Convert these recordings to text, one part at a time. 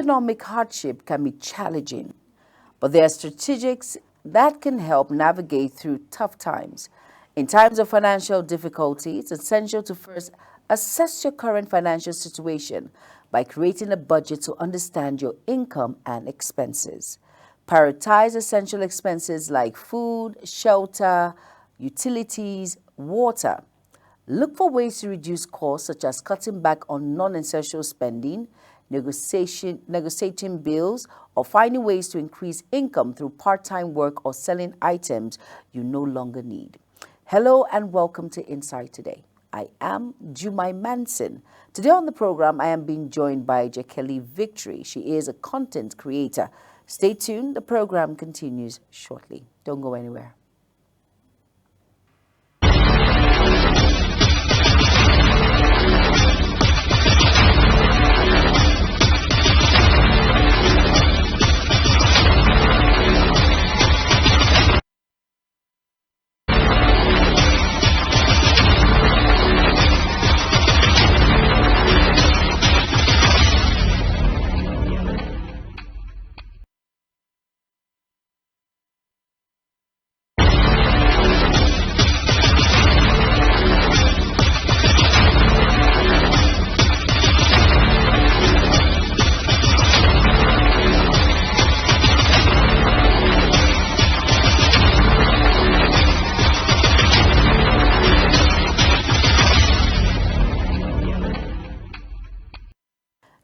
Economic hardship can be challenging, but there are strategies that can help navigate through tough times. In times of financial difficulty, it's essential to first assess your current financial situation by creating a budget to understand your income and expenses. Prioritize essential expenses like food, shelter, utilities, water. Look for ways to reduce costs, such as cutting back on non-essential spending, negotiating bills, or finding ways to increase income through part-time work or selling items you no longer need. Hello and welcome to Insight Today. I am Jumai Manson. Today on the program, I am being joined by Jekeli Victory. She is a content creator. Stay tuned. The program continues shortly. Don't go anywhere.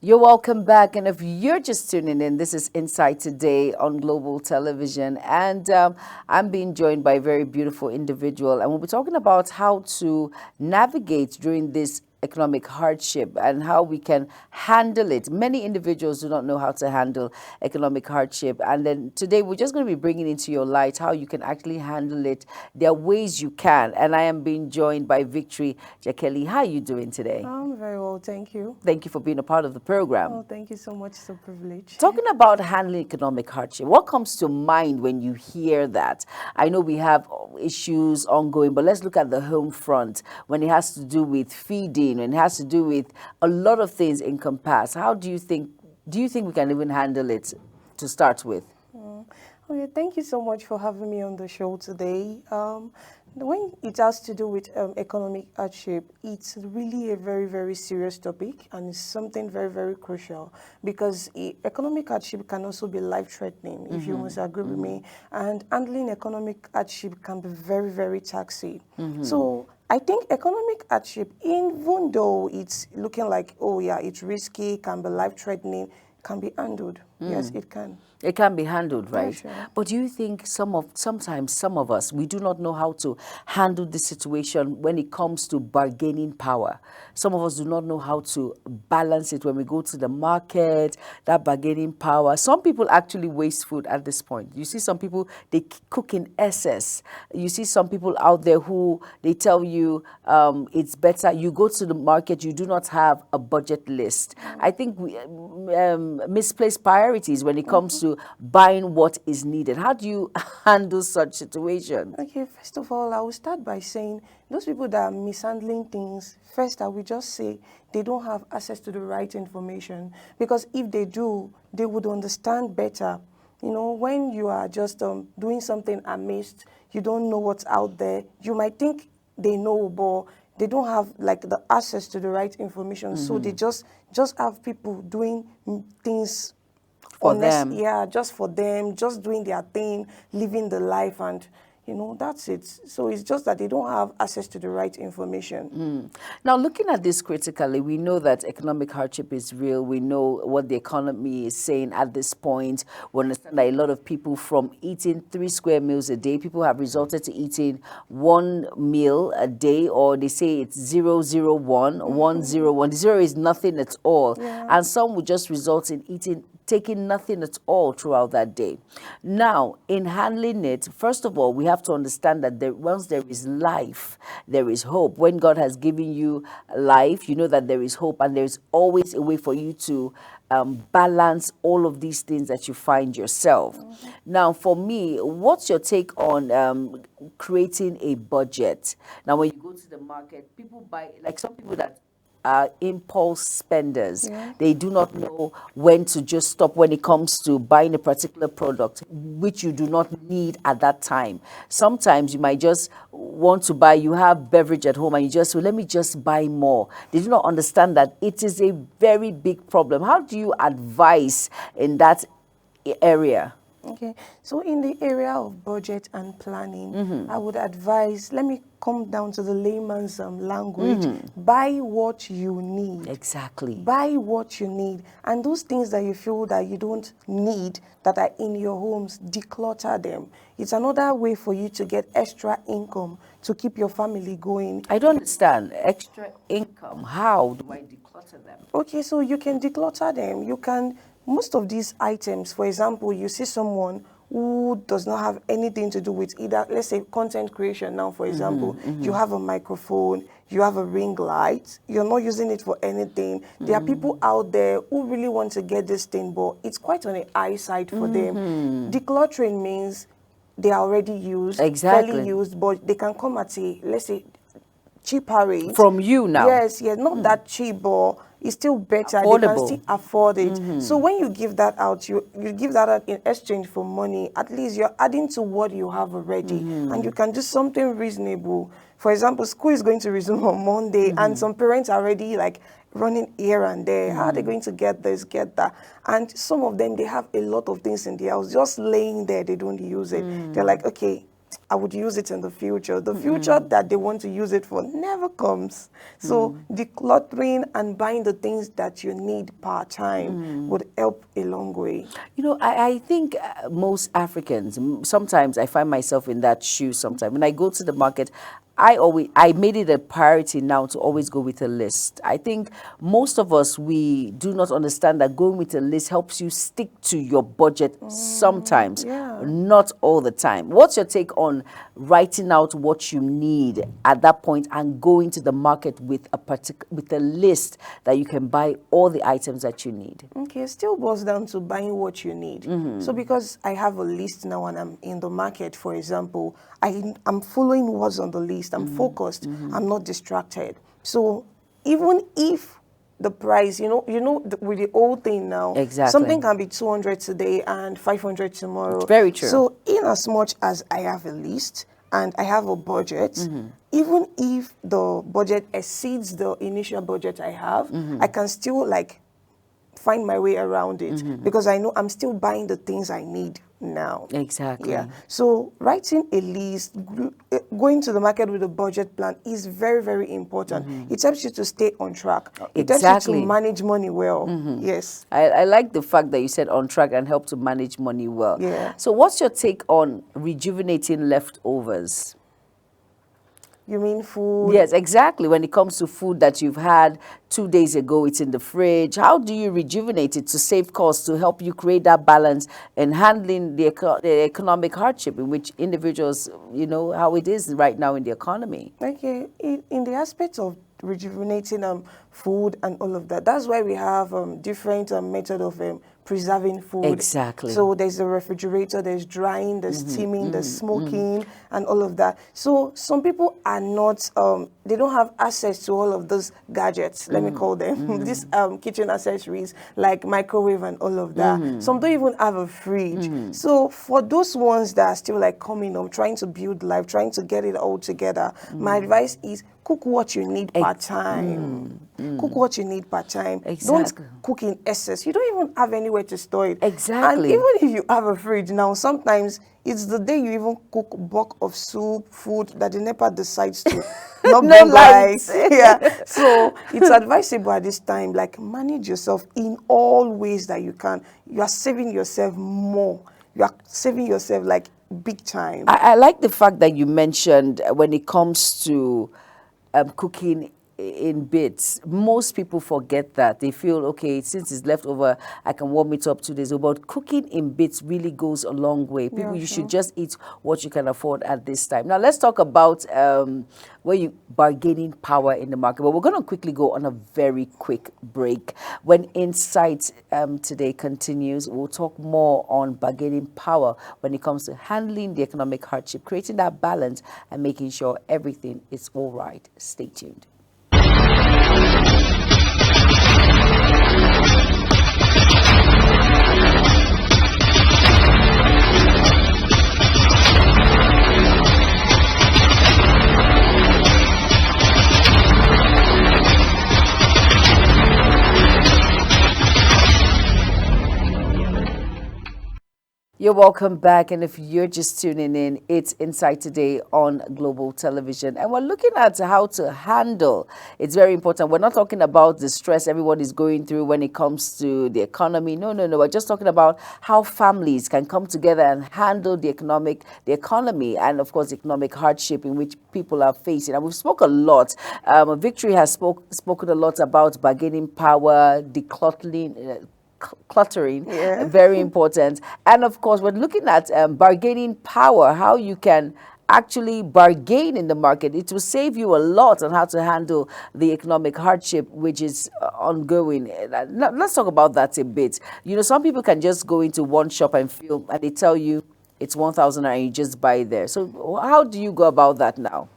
You're welcome back, and if you're just tuning in, this is Insight Today on Global Television, and I'm being joined by a very beautiful individual, and we'll be talking about how to navigate during this economic hardship and how we can handle it. Many individuals do not know how to handle economic hardship, and then today we're just going to be bringing into your light how you can actually handle it. There are ways you can, and I am being joined by Victory Jekeli. How are you doing today? I'm very well, thank you. Thank you for being a part of the program. Oh, thank you so much. It's a privilege. Talking about handling economic hardship, what comes to mind when you hear that? I know we have issues ongoing, but let's look at the home front when it has to do with feeding, when it has to do with a lot of things encompassed. How do you think we can even handle it to start with? Okay, thank you so much for having me on the show today. When it has to do with economic hardship, it's really a very, very serious topic, and it's something very, very crucial because economic hardship can also be life-threatening, if you must agree with me. And handling economic hardship can be very, very taxing. So I think economic hardship, even though it's looking like, oh yeah, it's risky, can be life-threatening, can be handled. Yes, it can. It can be handled, right? Yeah, sure. But do you think sometimes some of us, we do not know how to handle this situation when it comes to bargaining power? Some of us do not know how to balance it when we go to the market, that bargaining power. Some people actually waste food at this point. You see some people, they cook in excess. You see some people out there who, they tell you it's better. You go to the market, you do not have a budget list. I think we misplaced priorities when it comes to buying what is needed. How do you handle such situation? Okay, first of all, I will start by saying those people that are mishandling things, first I will just say they don't have access to the right information, because if they do, they would understand better. You know, when you are just doing something amidst, you don't know what's out there, you might think they know, but they don't have like the access to the right information. So they just have people doing things For them. Yeah, just for them, just doing their thing, living the life, and that's it. So it's just that they don't have access to the right information. Now, looking at this critically, we know that economic hardship is real. We know what the economy is saying at this point. We understand that a lot of people, from eating 3 square meals a day, people have resorted to eating 1 meal a day, or they say it's 001, 101. The zero is nothing at all. Yeah. And some would just result in taking nothing at all throughout that day. Now, in handling it, first of all, we have to understand that once there is life, there is hope. When God has given you life, you know that there is hope, and there's always a way for you to balance all of these things that you find yourself. Now, for me, what's your take on creating a budget? Now, when you go to the market, people buy, like some people that are impulse spenders. Yeah. They do not know when to just stop when it comes to buying a particular product, which you do not need at that time. Sometimes you might just want to buy, you have beverage at home and you just, well, let me just buy more. They do not understand that it is a very big problem. How do you advise in that area? Okay, so in the area of budget and planning, I would advise, let me come down to the layman's language, buy what you need. Exactly. Buy what you need. And those things that you feel that you don't need that are in your homes, declutter them. It's another way for you to get extra income to keep your family going. I don't understand. Extra income. How do I declutter them? Okay, so you can declutter them. You can, most of these items, for example, you see someone who does not have anything to do with either, let's say, content creation now, for example, you have a microphone, you have a ring light, you're not using it for anything. There are people out there who really want to get this thing, but it's quite on the eyesight for them. Decluttering means they are already used, Exactly. fairly used, but they can come at a, let's say, cheaper rate. From you now. Yes, not that cheap, but it's still better. They can Affordable. still afford it. So when you give that out, you give that out in exchange for money. At least you're adding to what you have already, and you can do something reasonable. For example, school is going to resume on Monday, and some parents are already like running here and there. How are they going to get this, get that? And some of them, they have a lot of things in the house just laying there. They don't use it. They're like, okay, I would use it in the future. The future that they want to use it for never comes. So decluttering and buying the things that you need part-time would help a long way. You know, I think most Africans, sometimes I find myself in that shoe sometimes. When I go to the market, I made it a priority now to always go with a list. I think most of us, we do not understand that going with a list helps you stick to your budget sometimes, not all the time. What's your take on writing out what you need at that point and going to the market with a list that you can buy all the items that you need? Okay, it still boils down to buying what you need. So because I have a list now and I'm in the market, for example, I'm following what's on the list. I'm focused. I'm not distracted. So even if the price, with the old thing now, Exactly. something can be 200 today and 500 tomorrow. Very true. So in as much as I have a list and I have a budget, even if the budget exceeds the initial budget I have, I can still find my way around it because I know I'm still buying the things I need now. Exactly. Yeah. So writing a list, going to the market with a budget plan is very, very important. It helps you to stay on track. It helps you to manage money well. Yes. I like the fact that you said on track and help to manage money well. Yeah. So what's your take on rejuvenating leftovers? You mean food? Yes, exactly. When it comes to food that you've had 2 days ago, it's in the fridge. How do you rejuvenate it to save costs, to help you create that balance in handling the economic hardship in which individuals, how it is right now in the economy? Okay. In the aspect of rejuvenating food and all of that, that's why we have different method of preserving food. Exactly. So there's the refrigerator, there's drying, there's steaming, there's smoking, and all of that. So some people are not, they don't have access to all of those gadgets, let me call them, these kitchen accessories like microwave and all of that. Some don't even have a fridge. So for those ones that are still coming up, trying to build life, trying to get it all together, my advice is cook what you need part-time. Cook what you need part-time. Exactly. Don't cook in excess. You don't even have anywhere to store it. Exactly. And even if you have a fridge now, sometimes it's the day you even cook bulk of soup, food that the NEPA decides to not No bring lights. Yeah. So it's advisable at this time, manage yourself in all ways that you can. You are saving yourself more. You are saving yourself big time. I like the fact that you mentioned when it comes to cooking in bits. Most people forget that. They feel, okay, since it's left over, I can warm it up 2 days ago. But cooking in bits really goes a long way. People, you should just eat what you can afford at this time. Now, let's talk about where you bargaining power in the market. But we're going to quickly go on a very quick break. When Insight today continues, we'll talk more on bargaining power when it comes to handling the economic hardship, creating that balance and making sure everything is all right. Stay tuned. You're welcome back. And if you're just tuning in, it's Inside Today on Global Television. And we're looking at how to handle. It's very important. We're not talking about the stress everyone is going through when it comes to the economy. No, no, no. We're just talking about how families can come together and handle the economy, and of course, economic hardship in which people are facing. And we've spoken a lot. Victory has spoken a lot about bargaining power, decluttering, cluttering, Yeah. very important. And of course, we're looking at bargaining power, how you can actually bargain in the market. It will save you a lot on how to handle the economic hardship which is ongoing. Let's talk about that a bit. You know, some people can just go into one shop and feel, and they tell you it's 1,000 and you just buy there. So how do you go about that now?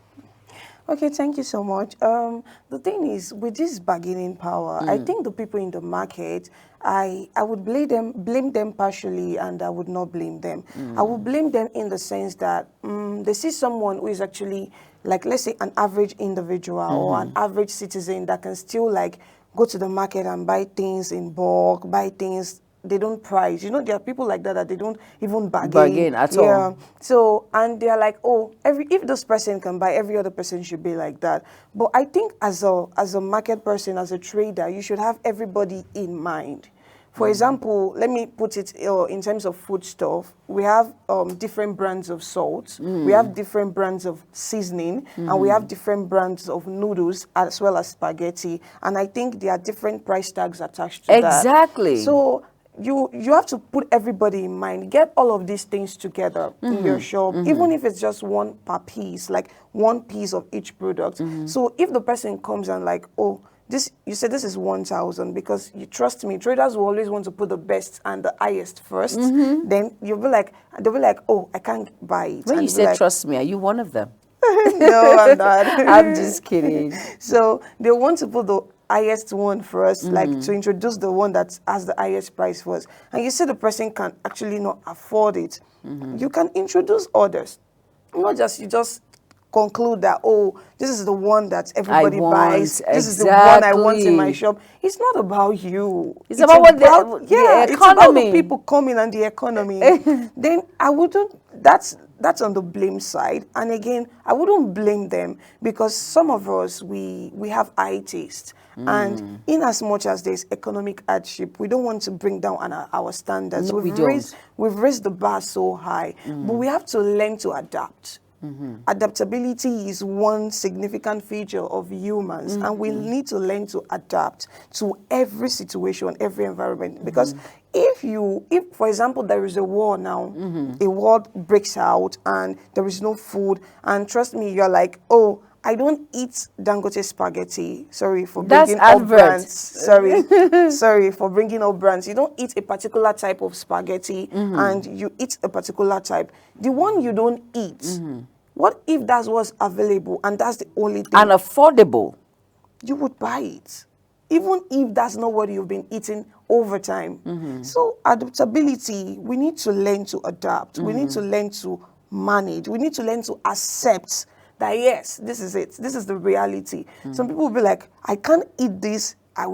Okay, thank you so much. The thing is, with this bargaining power, I think the people in the market, I would blame them partially, and I would not blame them. I would blame them in the sense that they see someone who is actually, like, let's say, an average individual or an average citizen that can still, like, go to the market and buy things in bulk, buy things they don't price. You know, there are people like that that they don't even bargain At all. So, and they're like, oh, if this person can buy, every other person should be like that. But I think as a market person, as a trader, you should have everybody in mind. For example, let me put it in terms of food stuff. We have different brands of salt. We have different brands of seasoning, and we have different brands of noodles as well as spaghetti. And I think there are different price tags attached to that. Exactly. So you have to put everybody in mind. Get all of these things together in your shop, even if it's just one per piece, like one piece of each product. So if the person comes and like, oh, you said this is 1,000, because you trust me, traders will always want to put the best and the highest first. Then they'll be like, oh, I can't buy it. When and you say like, trust me, are you one of them? no, I'm not. I'm just kidding. So they want to put the highest one first, like to introduce the one that has the highest price first. And you say the person can actually not afford it. You can introduce others. Not just, you just conclude that, oh, this is the one that everybody buys. This is the one I want in my shop. It's not about you. It's about what the it's about the people coming and the economy. Then I wouldn't, that's on the blame side. And again, I wouldn't blame them, because some of us, we have high taste. And in as much as there's economic hardship, we don't want to bring down our standards. No, we've raised the bar so high, but we have to learn to adapt. Adaptability is one significant feature of humans, and we need to learn to adapt to every situation, every environment. Because if, for example, there is a war now, a war breaks out and there is no food, and trust me, you're like, oh, I don't eat Dangote spaghetti. Sorry for bringing up brands. Sorry for bringing up brands. You don't eat a particular type of spaghetti, and you eat a particular type. The one you don't eat, what if that was available and that's the only thing? And affordable. You would buy it, even if that's not what you've been eating over time. So adaptability, we need to learn to adapt. We need to learn to manage. We need to learn to accept that, yes, this is it. This is the reality. Some people will be like, I can't eat this. I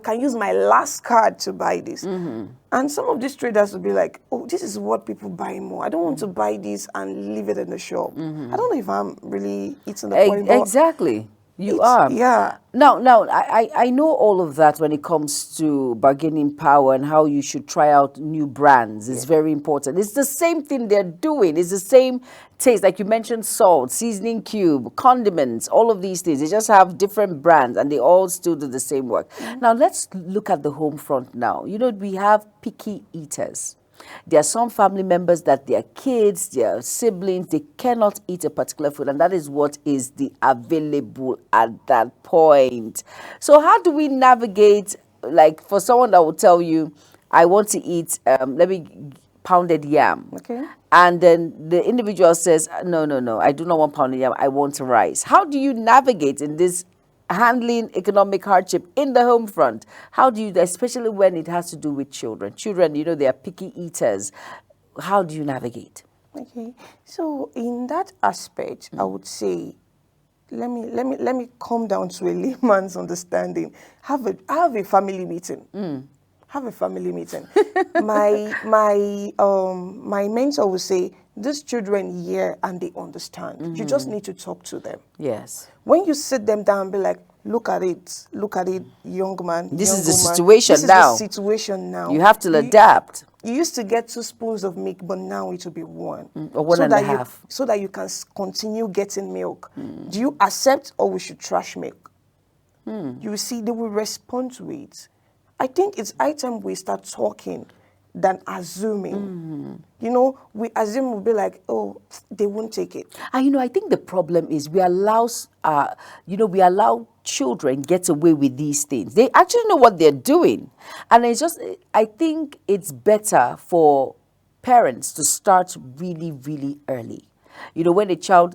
can use my last card to buy this. And some of these traders will be like, oh, this is what people buy more. I don't want to buy this and leave it in the shop. I don't know if I'm really eating the point. Exactly. You are. Yeah. Now, I know all of that when it comes to bargaining power and how you should try out new brands. It's very important. It's the same thing they're doing. It's the same taste. Like you mentioned, salt, seasoning cube, condiments, all of these things. They just have different brands and they all still do the same work. Now, let's look at the home front now. You know, we have picky eaters. There are some family members that their kids, their siblings, they cannot eat a particular food, and that is what is the available at that point. So how do we navigate, like for someone that will tell you, I want to eat, pounded yam. Okay. And then the individual says, no, I do not want pounded yam, I want rice. How do you navigate in this handling economic hardship in the home front? How do you, especially when it has to do with children? Children, you know, they are picky eaters. How do you navigate? Okay, so in that aspect, I would say, let me come down to a layman's understanding. Have a family meeting. have a family meeting. My mentor will say, these children hear and they understand. You just need to talk to them. Yes. When you sit them down and be like, look at it, young man, This young is the woman. situation This is now. the situation now. You have to adapt. You used to get 2 spoons of milk, but now it will be 1. Or one and a half. So that you can continue getting milk. Do you accept or we should trash milk? You see, they will respond to it. I think it's high time we start talking than assuming. You know, we assume we'll be like, oh, they won't take it. And you know, I think the problem is we allow children get away with these things. They actually know what they're doing. And it's just, I think it's better for parents to start really, really early. You know, when your child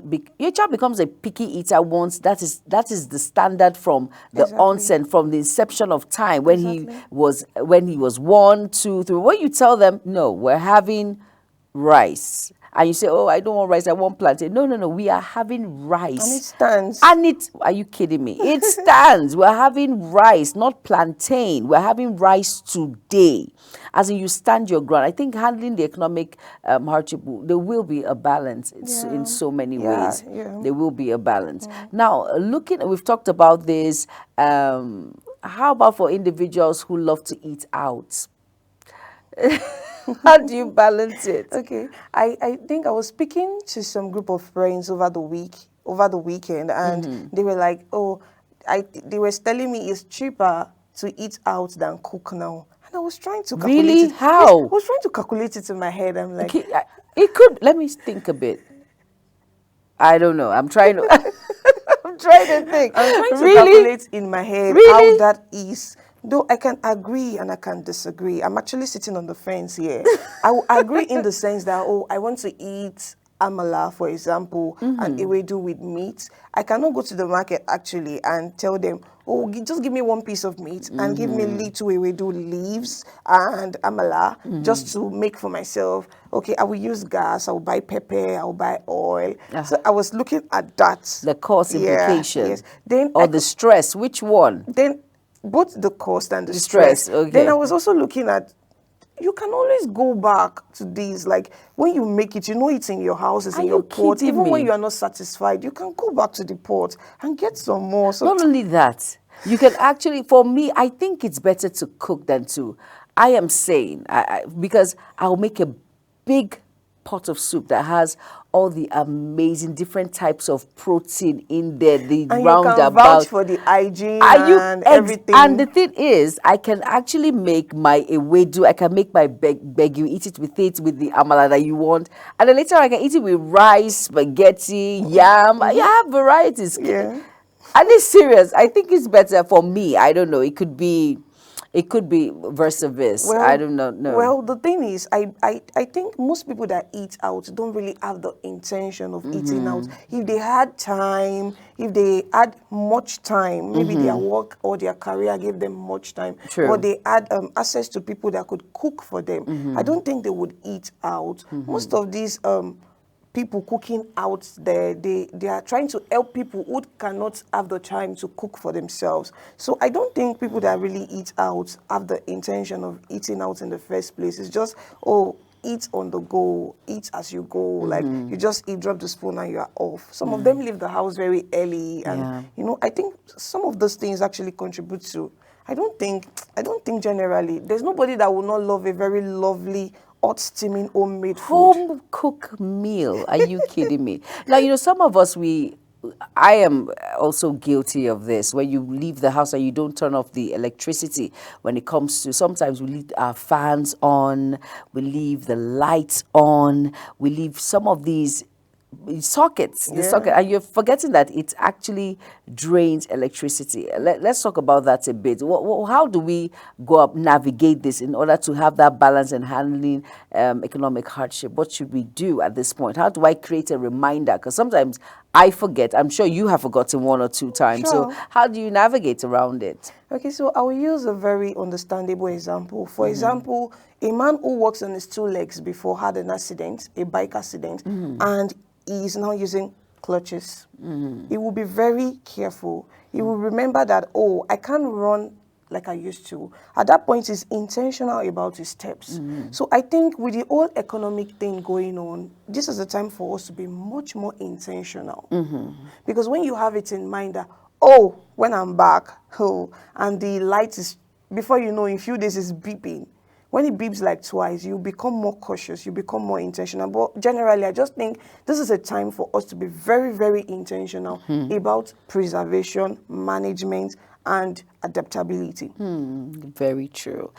becomes a picky eater once, that is the standard from the onset, from the inception of time, when he was 1, 2, 3. When you tell them, no, we're having rice, and you say, oh, I don't want rice, I want plantain. No, we are having rice. And it stands. And are you kidding me? It stands. We're having rice, not plantain. We're having rice today. As in, you stand your ground. I think handling the economic hardship, there will be a balance in so many ways. There will be a balance. Now, we've talked about this. How about for individuals who love to eat out? How do you balance it? Okay, I think I was speaking to some group of friends over the weekend, and they were like, oh, they were telling me it's cheaper to eat out than cook now. And I was trying to calculate really? it. How? Yes, I was trying to calculate it in my head. I'm like, okay, it could. Let me think a bit. I don't know. I'm trying to. I'm trying to think. I'm trying to calculate in my head how that is. Though I can agree and I can disagree. I'm actually sitting on the fence here. I will agree in the sense that, oh, I want to eat amala, for example, and ewedu with meat. I cannot go to the market actually and tell them, oh, just give me 1 piece of meat and give me little ewedu leaves and amala just to make for myself. Okay, I will use gas, I will buy pepper, I will buy oil. So I was looking at that. The cost implication. Yes. Then or the stress, which one? Then both the cost and the stress. Okay. Then I was also looking at, you can always go back to these. Like when you make it, you know it's in your house, it's in your pot. Even when you are not satisfied, you can go back to the pot and get some more. So not only that, you can actually, for me, I think it's better to cook than to. I am saying, because I'll make a big pot of soup that has all the amazing different types of protein in there, the and roundabout. You can vouch for the hygiene and everything. And the thing is, I can actually make my ewedu, I can make my you eat it with the amala that you want. And then later I can eat it with rice, spaghetti, yam. I have varieties. Yeah. And it's serious. I think it's better for me. I don't know. It could be versa versa. Well, I don't know. No. Well, the thing is, I think most people that eat out don't really have the intention of eating out. If they had time, if they had much time, maybe their work or their career gave them much time, or they had access to people that could cook for them, I don't think they would eat out. Most of these people cooking out there, they are trying to help people who cannot have the time to cook for themselves. So I don't think people that really eat out have the intention of eating out in the first place. It's just, oh, eat on the go, eat as you go. Like you just eat, drop the spoon and you are off. Some of them leave the house very early, and you know, I think some of those things actually contribute to. I don't think generally there's nobody that will not love a very lovely hot steaming homemade food. Home cook meal. Are you kidding me? Now, you know, some of us, I am also guilty of this. When you leave the house and you don't turn off the electricity, when it comes to, sometimes we leave our fans on, we leave the lights on, we leave some of these sockets, and you're forgetting that it actually drains electricity. Let's talk about that a bit. How do we navigate this in order to have that balance in handling economic hardship? What should we do at this point? How do I create a reminder? Because sometimes I forget. I'm sure you have forgotten 1 or 2 times. Sure. So how do you navigate around it? Okay, so I will use a very understandable example. For example, a man who walks on his 2 legs before had an accident, a bike accident, and he is now using clutches. He will be very careful. He will remember that, oh, I can't run like I used to. At that point, he's intentional about his steps. So I think with the whole economic thing going on, this is a time for us to be much more intentional. Because when you have it in mind that, oh, when I'm back, oh, and the light is, before you know, in a few days it's beeping. When it beeps like twice, you become more cautious, you become more intentional. But generally, I just think this is a time for us to be very, very intentional about preservation, management, and adaptability. Very true.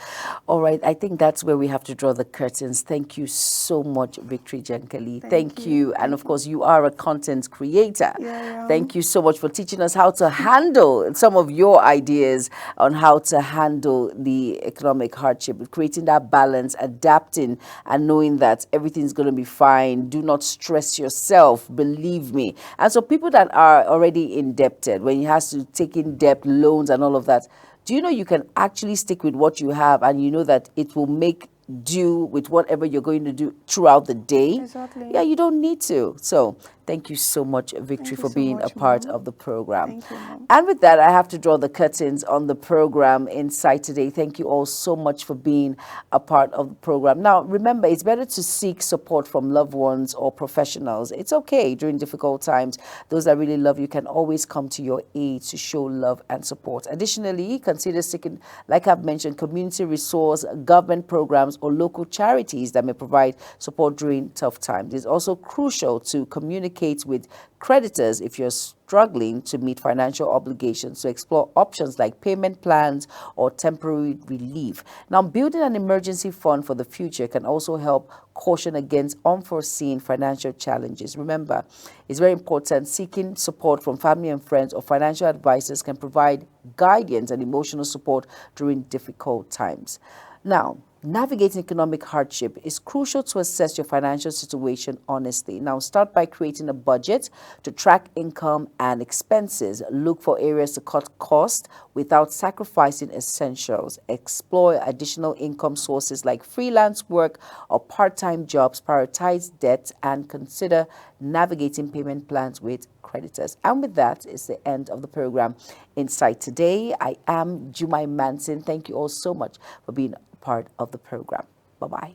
All right, I think that's where we have to draw the curtains. Thank you so much, Victory Jankali. Thank you. And of course, you are a content creator. Yeah. Thank you so much for teaching us how to handle some of your ideas on how to handle the economic hardship, creating that balance, adapting, and knowing that everything's going to be fine. Do not stress yourself, believe me. And so people that are already indebted, when you have to take in debt, loans, and all of that, do you know you can actually stick with what you have, and you know that it will make do with whatever you're going to do throughout the day? Exactly. Yeah, you don't need to. So thank you so much, Victory, for so being a much, part Mom. of the program. Thank you, Mom. And with that, I have to draw the curtains on the program inside today. Thank you all so much for being a part of the program. Now, remember, it's better to seek support from loved ones or professionals. It's okay during difficult times. Those that really love you can always come to your aid to show love and support. Additionally, consider seeking, like I've mentioned, community resource, government programs, or local charities that may provide support during tough times. It's also crucial to communicate with creditors if you're struggling to meet financial obligations, to explore options like payment plans or temporary relief. Now, building an emergency fund for the future can also help caution against unforeseen financial challenges. Remember, it's very important seeking support from family and friends or financial advisors can provide guidance and emotional support during difficult times. Now, navigating economic hardship is crucial to assess your financial situation honestly. Now, start by creating a budget to track income and expenses. Look for areas to cut costs without sacrificing essentials. Explore additional income sources like freelance work or part-time jobs. Prioritize debt and consider navigating payment plans with creditors. And with that is the end of the program Insight Today. I am Jumai Manson. Thank you all so much for being part of the program. Bye-bye.